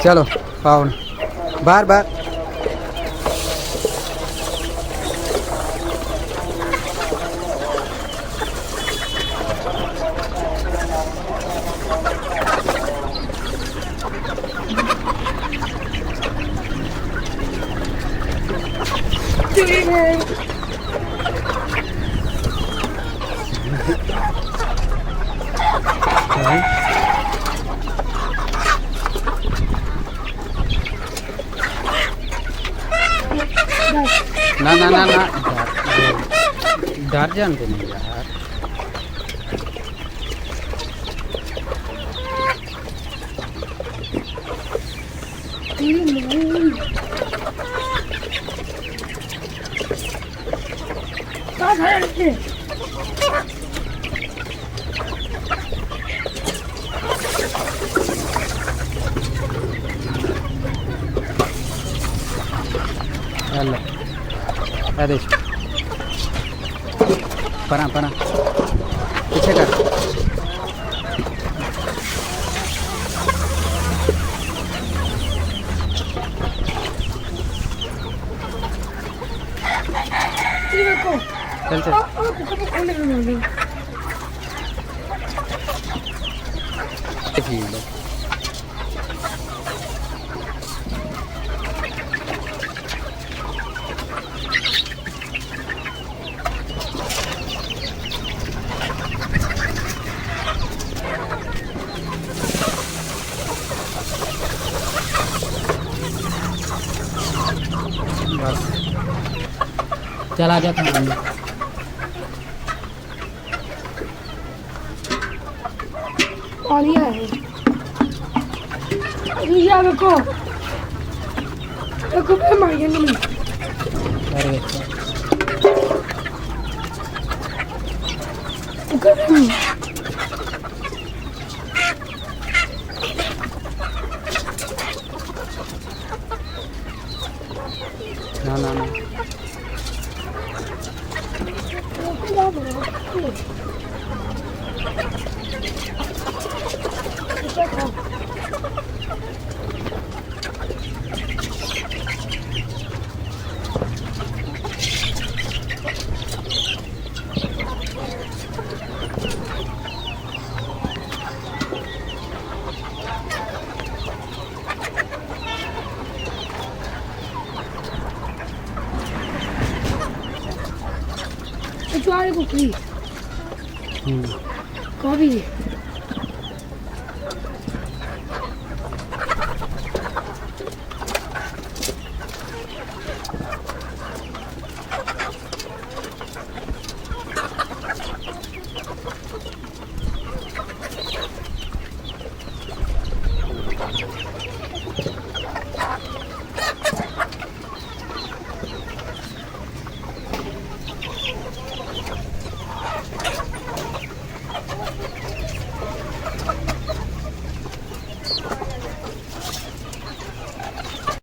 चलो पाओ बाहर बाहर ना ना ना ना डर जानते नहीं यार अल्लाह अरे परा परा पीछे कर चल चल ठीक है बस चला जाता हूँ पानी है रिया देखो देखो पे मर गया नहीं अरे ना ना ना तुम्हारे कुकरी कभी